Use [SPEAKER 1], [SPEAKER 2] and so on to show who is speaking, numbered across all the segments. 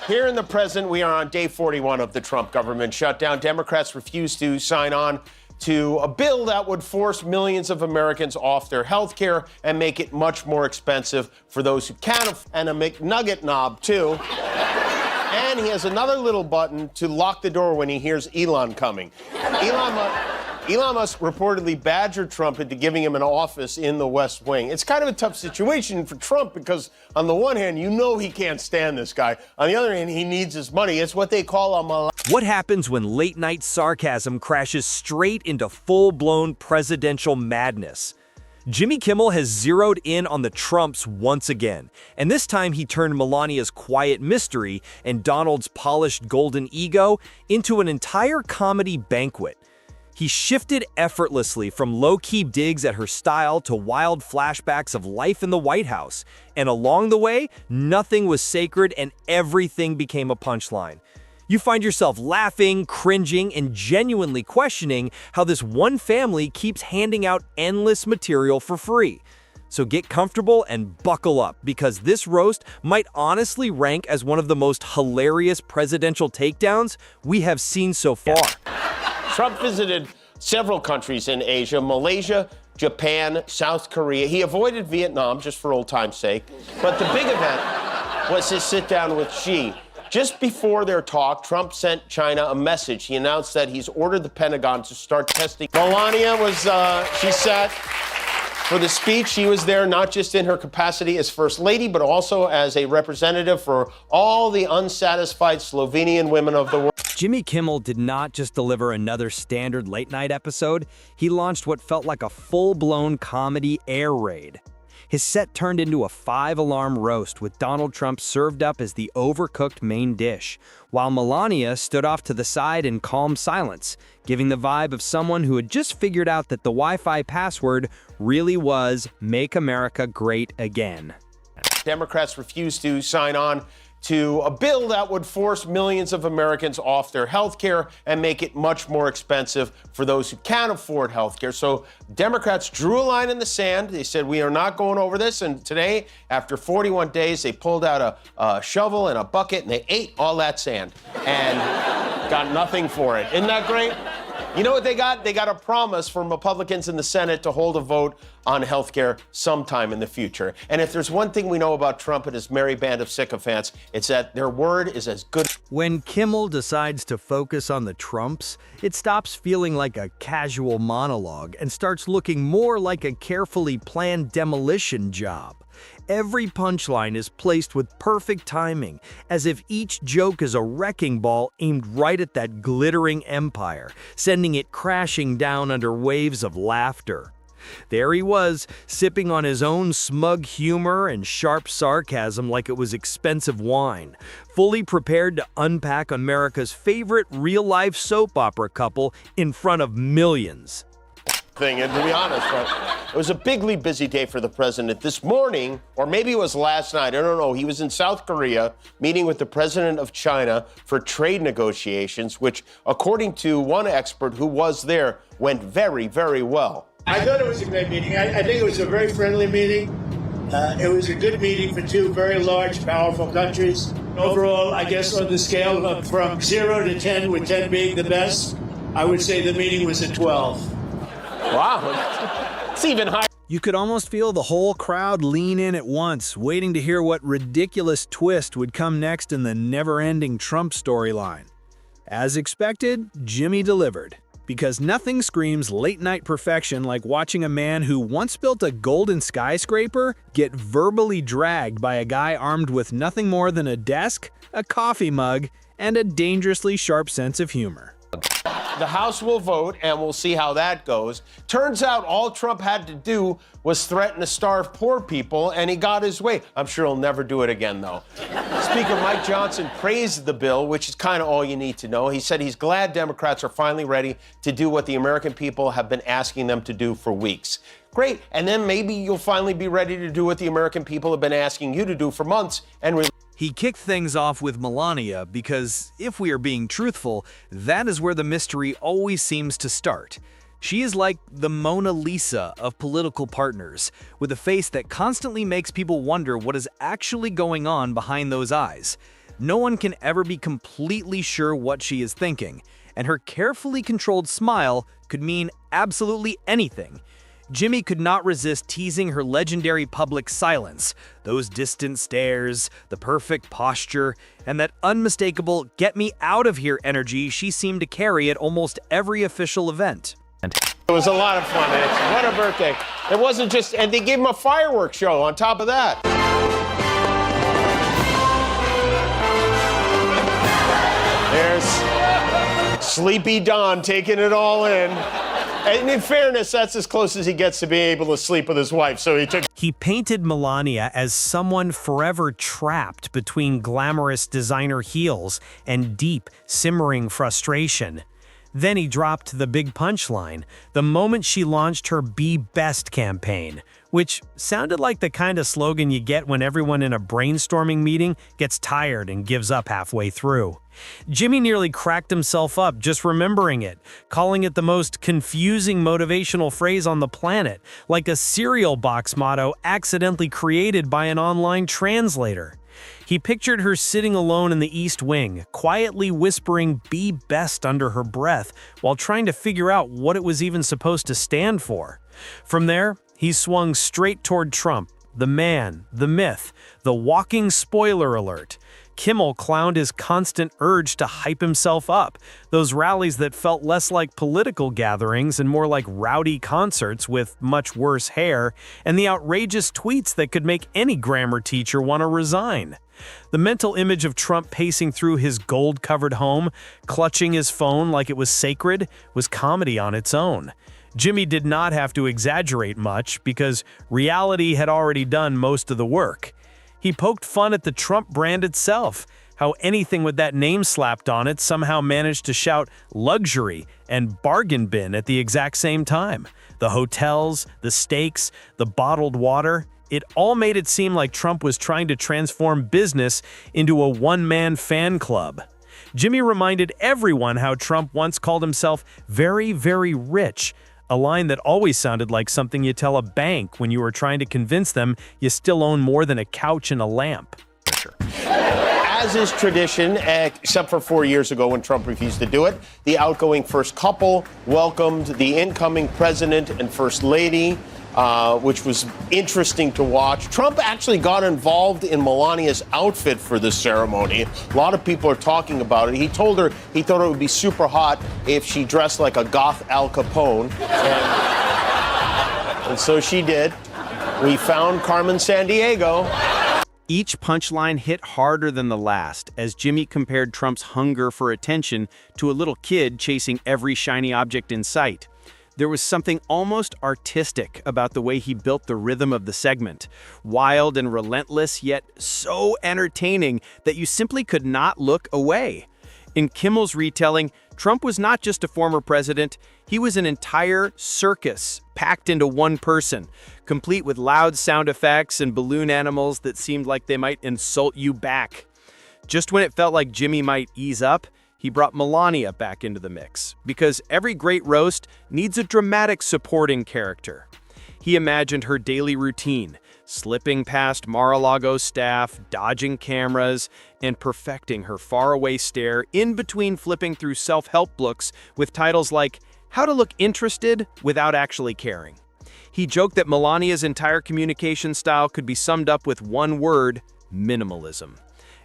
[SPEAKER 1] Here in the present, we are on day 41 of the Trump government shutdown. Democrats refuse to sign on to a bill that would force millions of Americans off their health care and make it much more expensive for those who can't afford, and a McNugget knob, too. And he has another little button to lock the door when he hears Elon coming. Elon Musk reportedly badgered Trump into giving him an office in the West Wing. It's kind of a tough situation for Trump because, on the one hand, you know he can't stand this guy. On the other hand, he needs his money. It's what they call a Melania.
[SPEAKER 2] What happens when late-night sarcasm crashes straight into full-blown presidential madness? Jimmy Kimmel has zeroed in on the Trumps once again, and this time he turned Melania's quiet mystery and Donald's polished golden ego into an entire comedy banquet. He shifted effortlessly from low-key digs at her style to wild flashbacks of life in the White House, and along the way, nothing was sacred and everything became a punchline. You find yourself laughing, cringing, and genuinely questioning how this one family keeps handing out endless material for free. So get comfortable and buckle up, because this roast might honestly rank as one of the most hilarious presidential takedowns we have seen so far.
[SPEAKER 1] Trump visited several countries in Asia: Malaysia, Japan, South Korea. He avoided Vietnam just for old time's sake. But the big event was his sit-down with Xi. Just before their talk, Trump sent China a message. He announced that he's ordered the Pentagon to start testing. Melania she sat for the speech. She was there not just in her capacity as First Lady, but also as a representative for all the unsatisfied Slovenian women of the world.
[SPEAKER 2] Jimmy Kimmel did not just deliver another standard late-night episode, he launched what felt like a full-blown comedy air raid. His set turned into a 5-alarm roast with Donald Trump served up as the overcooked main dish, while Melania stood off to the side in calm silence, giving the vibe of someone who had just figured out that the Wi-Fi password really was "Make America Great Again."
[SPEAKER 1] Democrats refused to sign on to a bill that would force millions of Americans off their health care and make it much more expensive for those who can't afford health care. So Democrats drew a line in the sand. They said, we are not going over this. And today, after 41 days, they pulled out a shovel and a bucket and they ate all that sand and got nothing for it. Isn't that great? You know what they got? They got a promise from Republicans in the Senate to hold a vote on health care sometime in the future. And if there's one thing we know about Trump and his merry band of sycophants, it's that their word is as good.
[SPEAKER 2] When Kimmel decides to focus on the Trumps, it stops feeling like a casual monologue and starts looking more like a carefully planned demolition job. Every punchline is placed with perfect timing, as if each joke is a wrecking ball aimed right at that glittering empire, sending it crashing down under waves of laughter. There he was, sipping on his own smug humor and sharp sarcasm like it was expensive wine, fully prepared to unpack America's favorite real-life soap opera couple in front of millions.
[SPEAKER 1] And to be honest, it was a bigly busy day for the president. This morning, or maybe it was last night, I don't know, he was in South Korea meeting with the president of China for trade negotiations, which, according to one expert who was there, went very, very well.
[SPEAKER 3] I thought it was a great meeting. I think it was a very friendly meeting. It was a good meeting for two very large, powerful countries. Overall, I guess on the scale of from 0 to 10, with 10 being the best, I would say the meeting was a 12.
[SPEAKER 1] Wow, it's even higher.
[SPEAKER 4] You could almost feel the whole crowd lean in at once, waiting to hear what ridiculous twist would come next in the never-ending Trump storyline. As expected, Jimmy delivered, because nothing screams late-night perfection like watching a man who once built a golden skyscraper get verbally dragged by a guy armed with nothing more than a desk, a coffee mug, and a dangerously sharp sense of humor.
[SPEAKER 1] The House will vote, and we'll see how that goes. Turns out all Trump had to do was threaten to starve poor people, and he got his way. I'm sure he'll never do it again, though. Speaker Mike Johnson praised the bill, which is kind of all you need to know. He said he's glad Democrats are finally ready to do what the American people have been asking them to do for weeks. Great, and then maybe you'll finally be ready to do what the American people have been asking you to do for months and
[SPEAKER 2] He kicked things off with Melania because, if we are being truthful, that is where the mystery always seems to start. She is like the Mona Lisa of political partners, with a face that constantly makes people wonder what is actually going on behind those eyes. No one can ever be completely sure what she is thinking, and her carefully controlled smile could mean absolutely anything. Jimmy could not resist teasing her legendary public silence, those distant stares, the perfect posture, and that unmistakable get me out of here energy she seemed to carry at almost every official event.
[SPEAKER 1] It was a lot of fun. What a birthday. It wasn't just, and they gave him a fireworks show on top of that. There's Sleepy Don taking it all in. And in fairness, that's as close as he gets to being able to sleep with his wife, so
[SPEAKER 2] He painted Melania as someone forever trapped between glamorous designer heels and deep, simmering frustration. Then he dropped the big punchline the moment she launched her Be Best campaign, which sounded like the kind of slogan you get when everyone in a brainstorming meeting gets tired and gives up halfway through. Jimmy nearly cracked himself up just remembering it, calling it the most confusing motivational phrase on the planet, like a cereal box motto accidentally created by an online translator. He pictured her sitting alone in the East Wing, quietly whispering "Be Best" under her breath while trying to figure out what it was even supposed to stand for. From there, he swung straight toward Trump, the man, the myth, the walking spoiler alert. Kimmel clowned his constant urge to hype himself up, those rallies that felt less like political gatherings and more like rowdy concerts with much worse hair, and the outrageous tweets that could make any grammar teacher want to resign. The mental image of Trump pacing through his gold-covered home, clutching his phone like it was sacred, was comedy on its own. Jimmy did not have to exaggerate much because reality had already done most of the work. He poked fun at the Trump brand itself, how anything with that name slapped on it somehow managed to shout luxury and bargain bin at the exact same time. The hotels, the steaks, the bottled water, it all made it seem like Trump was trying to transform business into a one-man fan club. Jimmy reminded everyone how Trump once called himself very, very rich, a line that always sounded like something you tell a bank when you were trying to convince them you still own more than a couch and a lamp.
[SPEAKER 1] As is tradition, except for 4 years ago when Trump refused to do it, the outgoing first couple welcomed the incoming president and first lady, which was interesting to watch. Trump actually got involved in Melania's outfit for this ceremony. A lot of people are talking about it. He told her he thought it would be super hot if she dressed like a goth Al Capone. And so she did. We found Carmen Sandiego.
[SPEAKER 5] Each punchline hit harder than the last, as Jimmy compared Trump's hunger for attention to a little kid chasing every shiny object in sight. There was something almost artistic about the way he built the rhythm of the segment, wild and relentless, yet so entertaining that you simply could not look away. In Kimmel's retelling, Trump was not just a former president, he was an entire circus packed into one person, complete with loud sound effects and balloon animals that seemed like they might insult you back. Just when it felt like Jimmy might ease up, he brought Melania back into the mix, because every great roast needs a dramatic supporting character. He imagined her daily routine, slipping past Mar-a-Lago's staff, dodging cameras, and perfecting her faraway stare in between flipping through self-help books with titles like How to Look Interested Without Actually Caring. He joked that Melania's entire communication style could be summed up with one word: minimalism.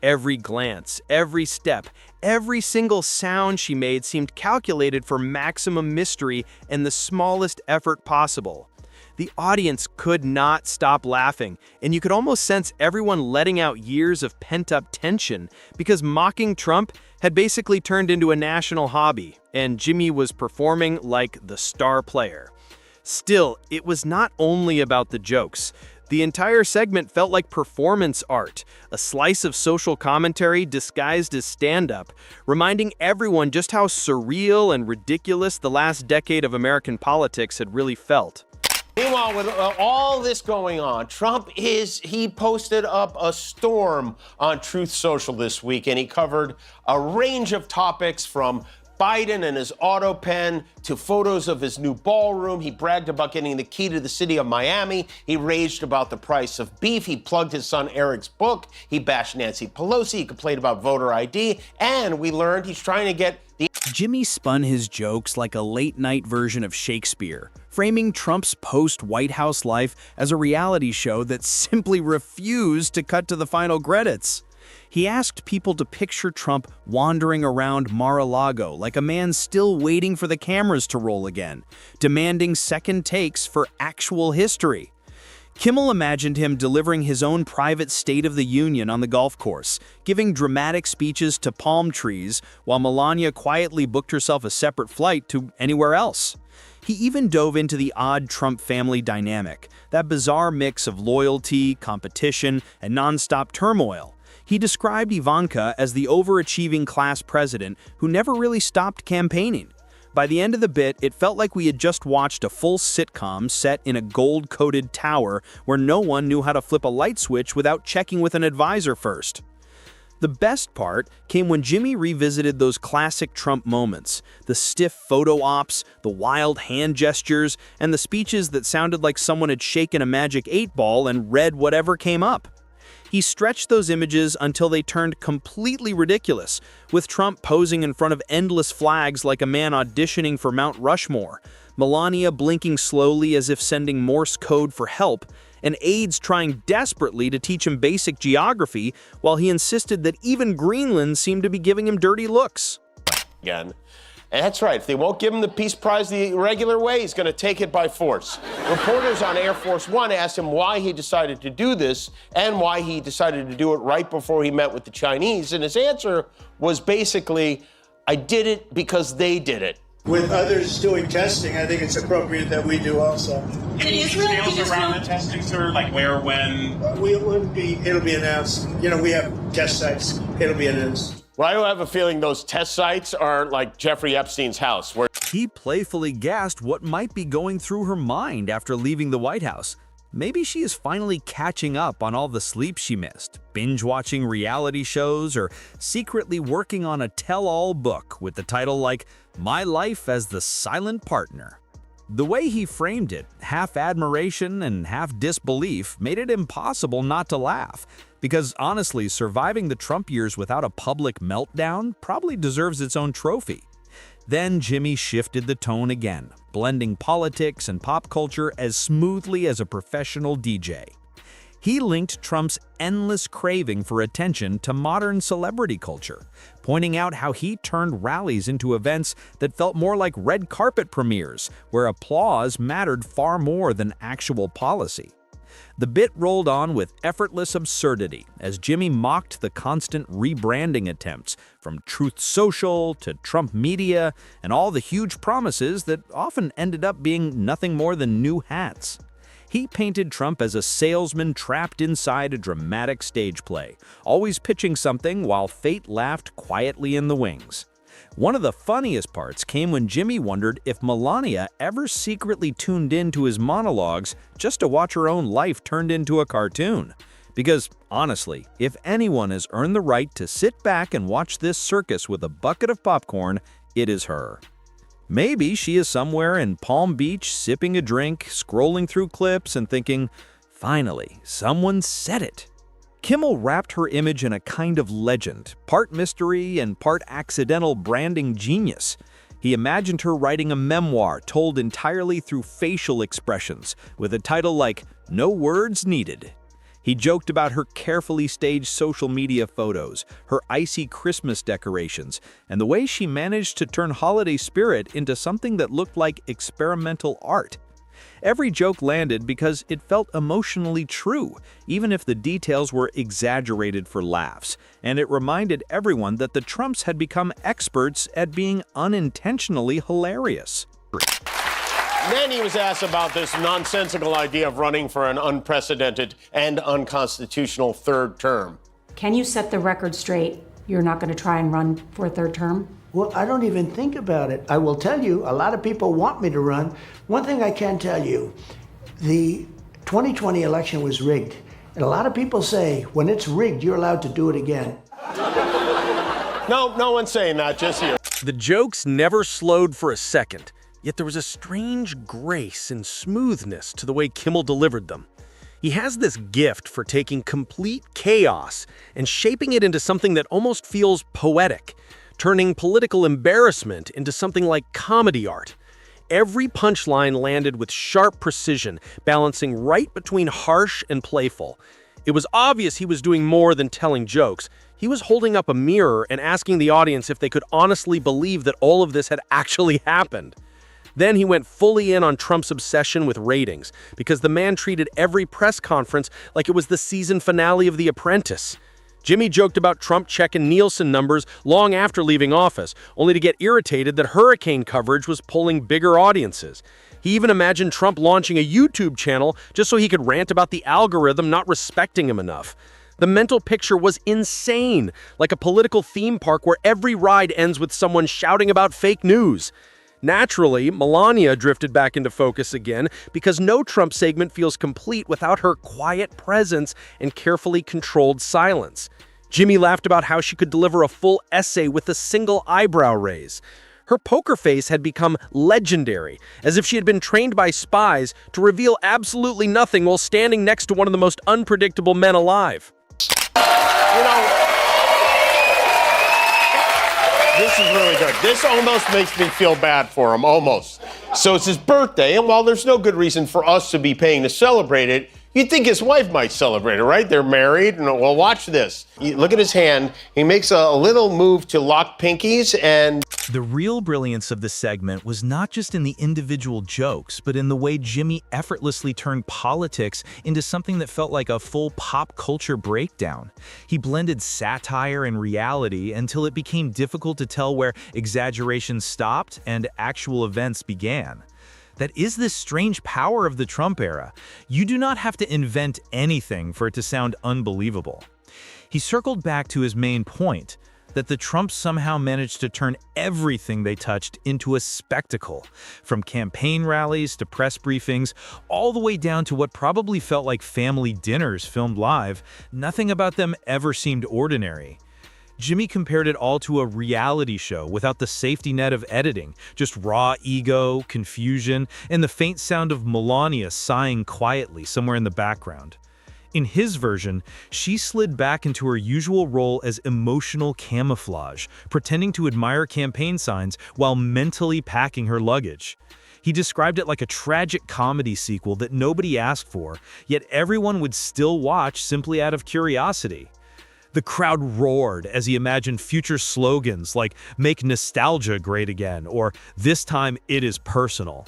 [SPEAKER 5] Every glance, every step, every single sound she made seemed calculated for maximum mystery and the smallest effort possible. The audience could not stop laughing, and you could almost sense everyone letting out years of pent-up tension because mocking Trump had basically turned into a national hobby, and Jimmy was performing like the star player. Still, it was not only about the jokes. The entire segment felt like performance art, a slice of social commentary disguised as stand-up, reminding everyone just how surreal and ridiculous the last decade of American politics had really felt.
[SPEAKER 1] Meanwhile, with all this going on, he posted up a storm on Truth Social this week, and he covered a range of topics from Biden and his auto pen to photos of his new ballroom. He bragged about getting the key to the city of Miami. He raged about the price of beef. He plugged his son Eric's book. He bashed Nancy Pelosi. He complained about voter ID. And we learned he's trying to get the...
[SPEAKER 4] Jimmy spun his jokes like a late-night version of Shakespeare, framing Trump's post-White House life as a reality show that simply refused to cut to the final credits. He asked people to picture Trump wandering around Mar-a-Lago like a man still waiting for the cameras to roll again, demanding second takes for actual history. Kimmel imagined him delivering his own private State of the Union on the golf course, giving dramatic speeches to palm trees, while Melania quietly booked herself a separate flight to anywhere else. He even dove into the odd Trump family dynamic, that bizarre mix of loyalty, competition, and nonstop turmoil. He described Ivanka as the overachieving class president who never really stopped campaigning. By the end of the bit, it felt like we had just watched a full sitcom set in a gold-coated tower where no one knew how to flip a light switch without checking with an advisor first. The best part came when Jimmy revisited those classic Trump moments, the stiff photo ops, the wild hand gestures, and the speeches that sounded like someone had shaken a magic 8-ball and read whatever came up. He stretched those images until they turned completely ridiculous, with Trump posing in front of endless flags like a man auditioning for Mount Rushmore, Melania blinking slowly as if sending Morse code for help, and aides trying desperately to teach him basic geography while he insisted that even Greenland seemed to be giving him dirty looks.
[SPEAKER 1] Again. And that's right. If they won't give him the Peace Prize the regular way, he's going to take it by force. Reporters on Air Force One asked him why he decided to do this and why he decided to do it right before he met with the Chinese. And his answer was basically, I did it because they did it.
[SPEAKER 3] With others doing testing, I think it's appropriate that we do also.
[SPEAKER 6] Any details around the testing, sir? Like where, when?
[SPEAKER 3] It'll be announced. You know, we have test sites. It'll be announced.
[SPEAKER 1] Well, I have a feeling those test sites are like Jeffrey Epstein's house, where
[SPEAKER 2] He playfully gasped what might be going through her mind after leaving the White House. Maybe she is finally catching up on all the sleep she missed, binge-watching reality shows, or secretly working on a tell-all book with the title like My Life as the Silent Partner. The way he framed it, half admiration and half disbelief, made it impossible not to laugh. Because honestly, surviving the Trump years without a public meltdown probably deserves its own trophy. Then Jimmy shifted the tone again, blending politics and pop culture as smoothly as a professional DJ. He linked Trump's endless craving for attention to modern celebrity culture, pointing out how he turned rallies into events that felt more like red carpet premieres, where applause mattered far more than actual policy. The bit rolled on with effortless absurdity as Jimmy mocked the constant rebranding attempts, from Truth Social to Trump Media, and all the huge promises that often ended up being nothing more than new hats. He painted Trump as a salesman trapped inside a dramatic stage play, always pitching something while fate laughed quietly in the wings. One of the funniest parts came when Jimmy wondered if Melania ever secretly tuned into his monologues just to watch her own life turned into a cartoon. Because, honestly, if anyone has earned the right to sit back and watch this circus with a bucket of popcorn, it is her. Maybe she is somewhere in Palm Beach sipping a drink, scrolling through clips, and thinking, finally, someone said it. Kimmel wrapped her image in a kind of legend, part mystery and part accidental branding genius. He imagined her writing a memoir told entirely through facial expressions, with a title like No Words Needed. He joked about her carefully staged social media photos, her icy Christmas decorations, and the way she managed to turn holiday spirit into something that looked like experimental art. Every joke landed because it felt emotionally true, even if the details were exaggerated for laughs, and it reminded everyone that the Trumps had become experts at being unintentionally hilarious.
[SPEAKER 1] Then he was asked about this nonsensical idea of running for an unprecedented and unconstitutional third term.
[SPEAKER 7] Can you set the record straight? You're not going to try and run for a third term?
[SPEAKER 3] Well, I don't even think about it. I will tell you, a lot of people want me to run. One thing I can tell you, the 2020 election was rigged. And a lot of people say, when it's rigged, you're allowed to do it again.
[SPEAKER 1] No one's saying that, just you.
[SPEAKER 8] The jokes never slowed for a second, yet there was a strange grace and smoothness to the way Kimmel delivered them. He has this gift for taking complete chaos and shaping it into something that almost feels poetic, turning political embarrassment into something like comedy art. Every punchline landed with sharp precision, balancing right between harsh and playful. It was obvious he was doing more than telling jokes. He was holding up a mirror and asking the audience if they could honestly believe that all of this had actually happened. Then he went fully in on Trump's obsession with ratings, because the man treated every press conference like it was the season finale of The Apprentice. Jimmy joked about Trump checking Nielsen numbers long after leaving office, only to get irritated that hurricane coverage was pulling bigger audiences. He even imagined Trump launching a YouTube channel just so he could rant about the algorithm not respecting him enough. The mental picture was insane, like a political theme park where every ride ends with someone shouting about fake news. Naturally, Melania drifted back into focus again because no Trump segment feels complete without her quiet presence and carefully controlled silence. Jimmy laughed about how she could deliver a full essay with a single eyebrow raise. Her poker face had become legendary, as if she had been trained by spies to reveal absolutely nothing while standing next to one of the most unpredictable men alive.
[SPEAKER 1] You know, this is really good. This almost makes me feel bad for him, almost. So it's his birthday, and while there's no good reason for us to be paying to celebrate it, you'd think his wife might celebrate it, right? They're married, and well, watch this. Look at his hand. He makes a little move to lock pinkies, and
[SPEAKER 2] The real brilliance of this segment was not just in the individual jokes, but in the way Jimmy effortlessly turned politics into something that felt like a full pop culture breakdown. He blended satire and reality until it became difficult to tell where exaggeration stopped and actual events began. That is this strange power of the Trump era. You do not have to invent anything for it to sound unbelievable. He circled back to his main point, that the Trumps somehow managed to turn everything they touched into a spectacle, from campaign rallies to press briefings, all the way down to what probably felt like family dinners filmed live. Nothing about them ever seemed ordinary. Jimmy compared it all to a reality show without the safety net of editing, just raw ego, confusion, and the faint sound of Melania sighing quietly somewhere in the background. In his version, she slid back into her usual role as emotional camouflage, pretending to admire campaign signs while mentally packing her luggage. He described it like a tragic comedy sequel that nobody asked for, yet everyone would still watch simply out of curiosity. The crowd roared as he imagined future slogans like "Make nostalgia great again" or "This time it is personal."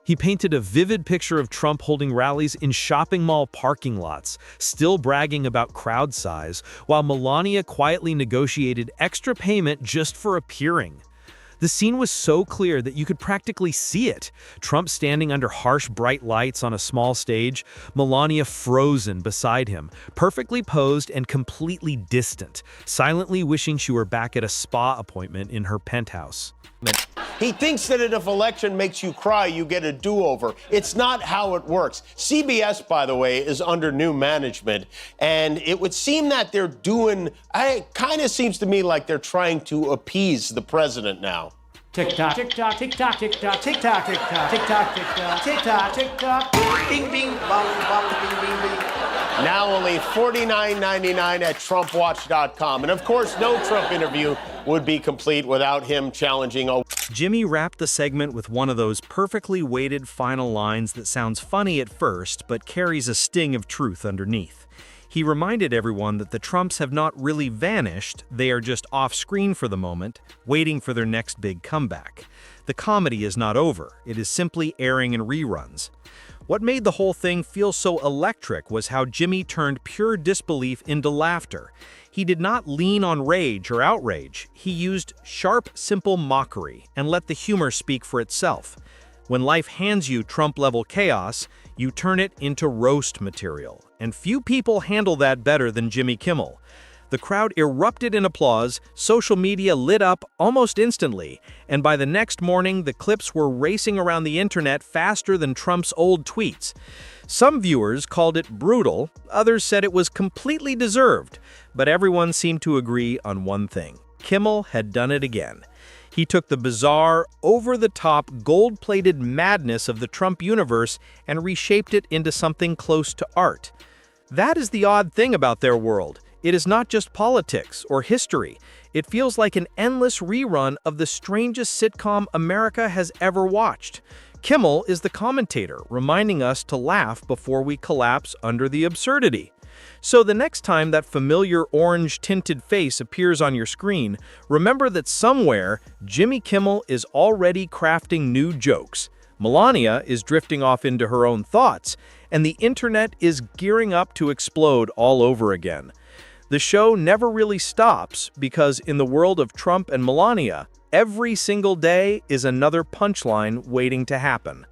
[SPEAKER 2] He painted a vivid picture of Trump holding rallies in shopping mall parking lots, still bragging about crowd size, while Melania quietly negotiated extra payment just for appearing. The scene was so clear that you could practically see it. Trump standing under harsh bright lights on a small stage, Melania frozen beside him, perfectly posed and completely distant, silently wishing she were back at a spa appointment in her penthouse.
[SPEAKER 1] he thinks that if election makes you cry, you get a do-over. It's not how it works. CBS, by the way, is under new management, and it would seem that they're doing, it kind of seems to me like they're trying to appease the president now.
[SPEAKER 3] Tick-tock, tick-tock, tick-tock, tick-tock, tick-tock, tick-tock, tick-tock, tick-tock, tick-tock, tick-tock, bing, bing, bong, bong, bing, bing, bing.
[SPEAKER 1] Now only $49.99 at TrumpWatch.com. And of course, no Trump interview would be complete without him challenging
[SPEAKER 2] Jimmy wrapped the segment with one of those perfectly weighted final lines that sounds funny at first, but carries a sting of truth underneath. He reminded everyone that the Trumps have not really vanished, they are just off-screen for the moment, waiting for their next big comeback. The comedy is not over, it is simply airing in reruns. What made the whole thing feel so electric was how Jimmy turned pure disbelief into laughter. He did not lean on rage or outrage. He used sharp, simple mockery and let the humor speak for itself. When life hands you Trump-level chaos, you turn it into roast material. And few people handle that better than Jimmy Kimmel. The crowd erupted in applause, social media lit up almost instantly, and by the next morning, the clips were racing around the internet faster than Trump's old tweets. Some viewers called it brutal, others said it was completely deserved, but everyone seemed to agree on one thing. Kimmel had done it again. He took the bizarre, over-the-top, gold-plated madness of the Trump universe and reshaped it into something close to art. That is the odd thing about their world. It is not just politics or history. It feels like an endless rerun of the strangest sitcom America has ever watched. Kimmel is the commentator, reminding us to laugh before we collapse under the absurdity. So the next time that familiar orange-tinted face appears on your screen, remember that somewhere, Jimmy Kimmel is already crafting new jokes. Melania is drifting off into her own thoughts, and the internet is gearing up to explode all over again. The show never really stops because in the world of Trump and Melania, every single day is another punchline waiting to happen.